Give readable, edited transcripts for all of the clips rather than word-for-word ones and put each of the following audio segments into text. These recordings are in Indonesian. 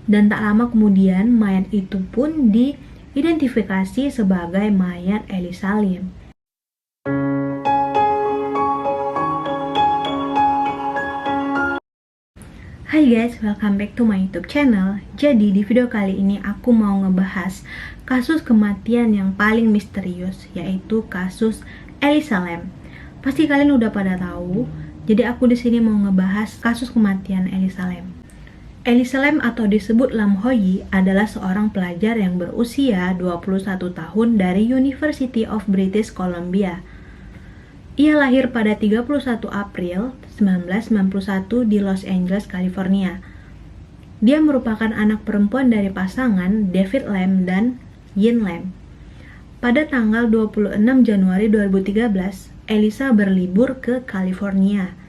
Dan tak lama kemudian mayat itu pun diidentifikasi sebagai mayat Elisa Lim. Hai guys, welcome back to my YouTube channel. Jadi di video kali ini aku mau ngebahas kasus kematian yang paling misterius, yaitu kasus Elisa Lam. Pasti kalian udah pada tahu. Jadi aku di sini mau ngebahas kasus kematian Elisa Lam. Elisa Lam atau disebut Lam Hoi adalah seorang pelajar yang berusia 21 tahun dari University of British Columbia. Ia lahir pada 31 April 1991 di Los Angeles, California. Dia merupakan anak perempuan dari pasangan David Lam dan Yin Lam. Pada tanggal 26 Januari 2013, Elisa berlibur ke California.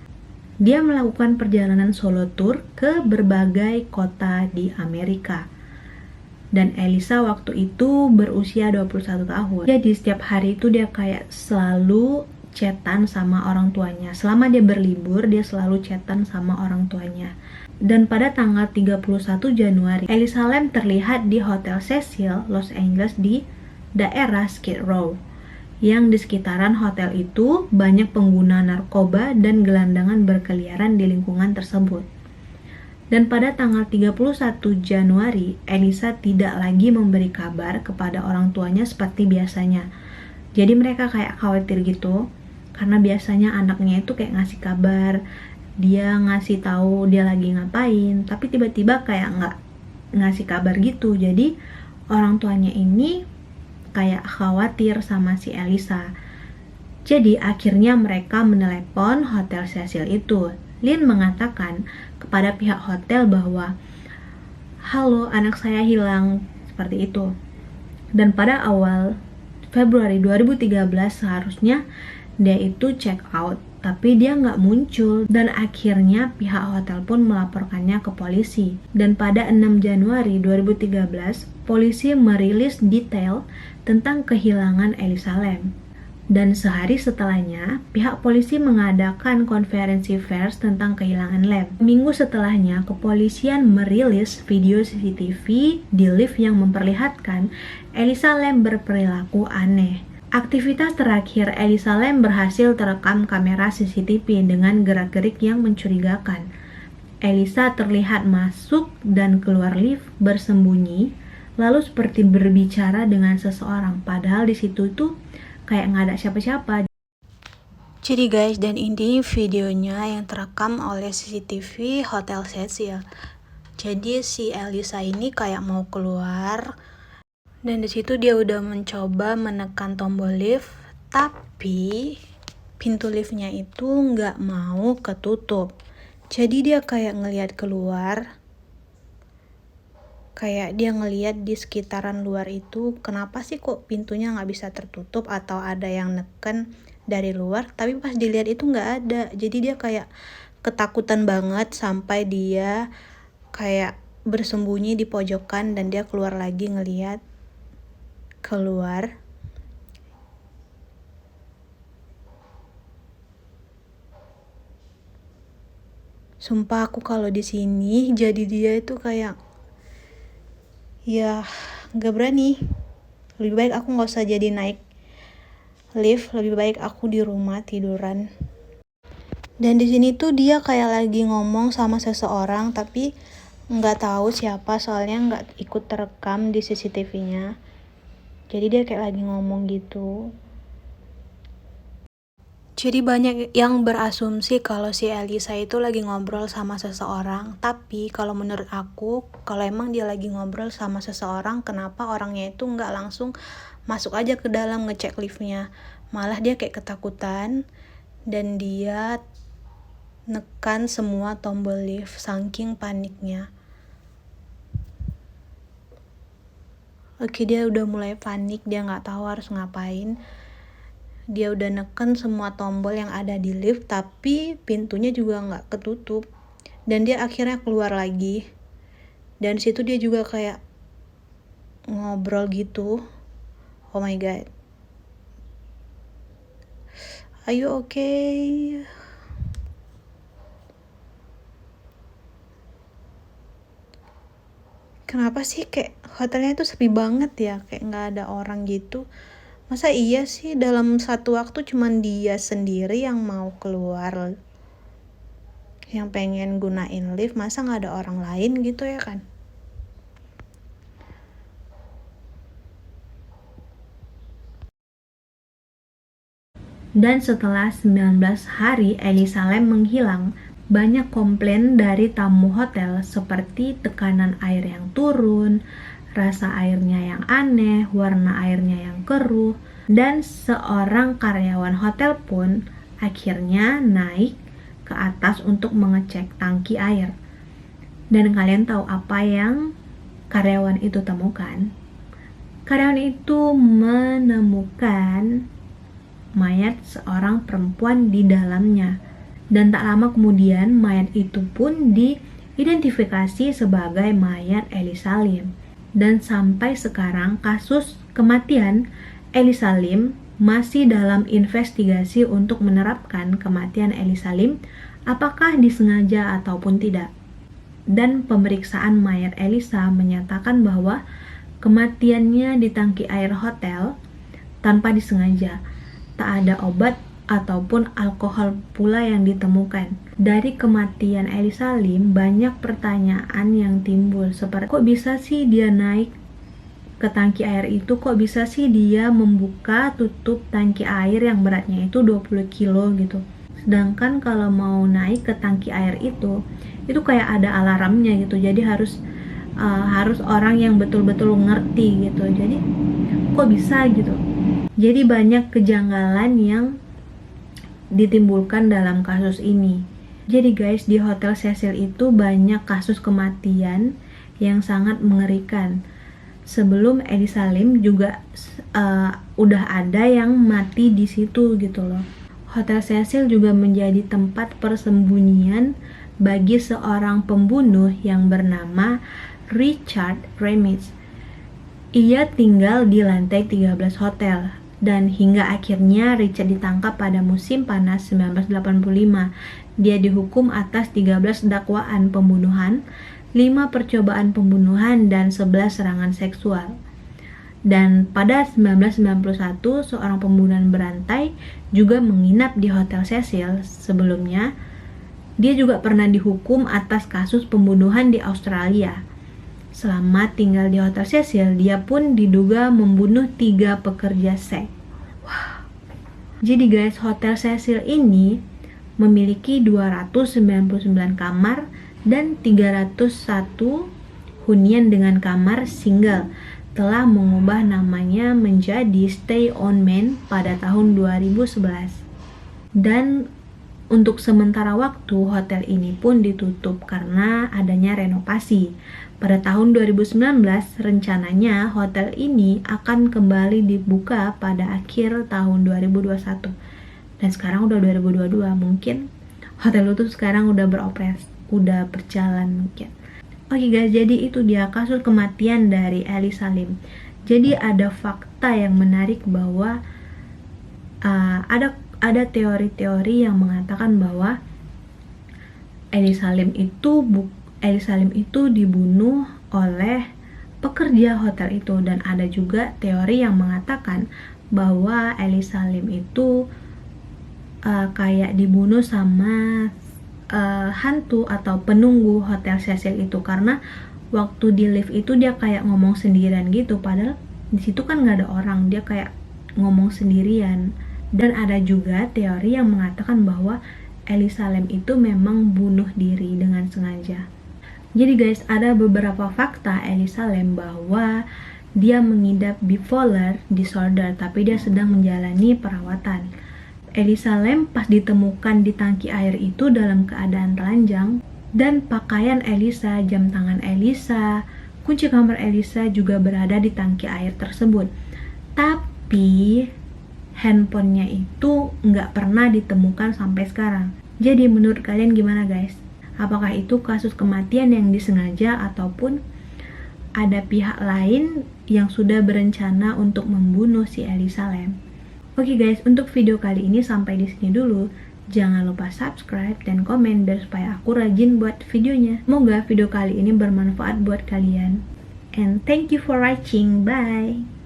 Dia melakukan perjalanan solo tour ke berbagai kota di Amerika. Dan Elisa waktu itu berusia 21 tahun. Jadi setiap hari itu dia kayak selalu chatan sama orang tuanya. Selama dia berlibur, dia selalu chatan sama orang tuanya. Dan pada tanggal 31 Januari, Elisa Lam terlihat di Hotel Cecil, Los Angeles di daerah Skid Row. Yang di sekitaran hotel itu banyak pengguna narkoba dan gelandangan berkeliaran di lingkungan tersebut. Dan pada tanggal 31 Januari, Elisa tidak lagi memberi kabar kepada orang tuanya seperti biasanya. Jadi mereka kayak khawatir gitu, karena biasanya anaknya itu kayak ngasih kabar, dia ngasih tahu dia lagi ngapain, tapi tiba-tiba kayak nggak ngasih kabar gitu. Jadi orang tuanya ini kayak khawatir sama si Elisa. Jadi akhirnya mereka menelepon Hotel Cecil itu. Lin mengatakan kepada pihak hotel bahwa, "Halo, anak saya hilang," seperti itu. Dan pada awal Februari 2013 seharusnya dia itu check out, tapi dia nggak muncul. Dan akhirnya pihak hotel pun melaporkannya ke polisi. Dan pada 6 Januari 2013, polisi merilis detail tentang kehilangan Elisa Lam. Dan sehari setelahnya, pihak polisi mengadakan konferensi pers tentang kehilangan Lam. Minggu setelahnya, kepolisian merilis video CCTV di lift yang memperlihatkan Elisa Lam berperilaku aneh. Aktivitas terakhir Elisa Lam berhasil terekam kamera CCTV dengan gerak-gerik yang mencurigakan. Elisa terlihat masuk dan keluar lift bersembunyi, lalu seperti berbicara dengan seseorang, padahal di situ tuh kayak nggak ada siapa-siapa. Jadi guys, dan ini videonya yang terekam oleh CCTV Hotel Cecil. Jadi si Elisa ini kayak mau keluar, dan di situ dia udah mencoba menekan tombol lift, tapi pintu liftnya itu nggak mau ketutup. Jadi dia kayak ngelihat keluar, kayak dia ngelihat di sekitaran luar itu, kenapa sih kok pintunya nggak bisa tertutup atau ada yang neken dari luar, tapi pas dilihat itu nggak ada. Jadi dia kayak ketakutan banget sampai dia kayak bersembunyi di pojokan dan dia keluar lagi ngelihat keluar. Sumpah aku kalau di sini jadi dia itu kayak ya nggak berani. Lebih baik aku nggak usah jadi naik lift, lebih baik aku di rumah tiduran. Dan di sini tuh dia kayak lagi ngomong sama seseorang tapi nggak tahu siapa, soalnya nggak ikut terekam di CCTV-nya. Jadi dia kayak lagi ngomong gitu. Jadi banyak yang berasumsi kalau si Elisa itu lagi ngobrol sama seseorang. Tapi kalau menurut aku, kalau emang dia lagi ngobrol sama seseorang, kenapa orangnya itu nggak langsung masuk aja ke dalam ngecek liftnya? Malah dia kayak ketakutan dan dia nekan semua tombol lift saking paniknya. Oke, dia udah mulai panik, dia nggak tahu harus ngapain. Dia udah neken semua tombol yang ada di lift, tapi pintunya juga nggak ketutup. Dan dia akhirnya keluar lagi. Dan situ dia juga kayak ngobrol gitu. Oh my god. Are you okay? Kenapa sih kayak hotelnya tuh sepi banget ya, kayak nggak ada orang gitu. Masa iya sih dalam satu waktu cuman dia sendiri yang mau keluar, yang pengen gunain lift, masa nggak ada orang lain gitu ya kan? Dan setelah 19 hari Elisa Lam menghilang, banyak komplain dari tamu hotel seperti tekanan air yang turun, rasa airnya yang aneh, warna airnya yang keruh, dan seorang karyawan hotel pun akhirnya naik ke atas untuk mengecek tangki air. Dan kalian tahu apa yang karyawan itu temukan? Karyawan itu menemukan mayat seorang perempuan di dalamnya. Dan tak lama kemudian mayat itu pun diidentifikasi sebagai mayat Elisa Lim. Dan sampai sekarang kasus kematian Elisa Lim masih dalam investigasi untuk menerapkan kematian Elisa Lim apakah disengaja ataupun tidak. Dan pemeriksaan mayat Elisa menyatakan bahwa kematiannya di tangki air hotel tanpa disengaja. Tak ada obat ataupun alkohol pula yang ditemukan. Dari kematian Elisa Lim, banyak pertanyaan yang timbul seperti kok bisa sih dia naik ke tangki air itu, kok bisa sih dia membuka tutup tangki air yang beratnya itu 20 kilo gitu. Sedangkan kalau mau naik ke tangki air itu kayak ada alarmnya gitu. Jadi harus orang yang betul-betul ngerti gitu. Jadi kok bisa gitu. Jadi banyak kejanggalan yang ditimbulkan dalam kasus ini. Jadi guys, di Hotel Cecil itu banyak kasus kematian yang sangat mengerikan. Sebelum Elisa Lim juga udah ada yang mati di situ gitu loh. Hotel Cecil juga menjadi tempat persembunyian bagi seorang pembunuh yang bernama Richard Ramirez. Ia tinggal di lantai 13 hotel. Dan hingga akhirnya Richard ditangkap pada musim panas 1985. Dia dihukum atas 13 dakwaan pembunuhan, 5 percobaan pembunuhan, dan 11 serangan seksual. Dan pada 1991, seorang pembunuhan berantai juga menginap di Hotel Cecil. Sebelumnya, dia juga pernah dihukum atas kasus pembunuhan di Australia. Selama tinggal di Hotel Cecil, dia pun diduga membunuh 3 pekerja seks. Wow. Jadi guys, Hotel Cecil ini memiliki 299 kamar dan 301 hunian dengan kamar single. Telah mengubah namanya menjadi Stay On Main pada tahun 2011. Dan untuk sementara waktu, hotel ini pun ditutup karena adanya renovasi. Pada tahun 2019, rencananya hotel ini akan kembali dibuka pada akhir tahun 2021. Dan sekarang udah 2022, mungkin hotel itu sekarang udah beroperasi, udah berjalan mungkin. Oke guys, jadi itu dia kasus kematian dari Elisa Lim. Jadi ada fakta yang menarik bahwa ada teori-teori yang mengatakan bahwa Elisa Lim itu dibunuh oleh pekerja hotel itu. Dan ada juga teori yang mengatakan bahwa Elisa Lim itu kayak dibunuh sama hantu atau penunggu Hotel Cecil itu, karena waktu di lift itu dia kayak ngomong sendirian gitu, padahal di situ kan nggak ada orang, dia kayak ngomong sendirian. Dan ada juga teori yang mengatakan bahwa Elisa Lam itu memang bunuh diri dengan sengaja. Jadi guys, ada beberapa fakta Elisa Lam bahwa dia mengidap bipolar disorder, tapi dia sedang menjalani perawatan. Elisa Lam pas ditemukan di tangki air itu dalam keadaan telanjang, dan pakaian Elisa, jam tangan Elisa, kunci kamar Elisa juga berada di tangki air tersebut. Tapi handphonenya itu nggak pernah ditemukan sampai sekarang. Jadi menurut kalian gimana guys? Apakah itu kasus kematian yang disengaja ataupun ada pihak lain yang sudah berencana untuk membunuh si Elisa Lam? Oke guys, untuk video kali ini sampai di sini dulu. Jangan lupa subscribe dan komen biar supaya aku rajin buat videonya. Semoga video kali ini bermanfaat buat kalian. And thank you for watching. Bye.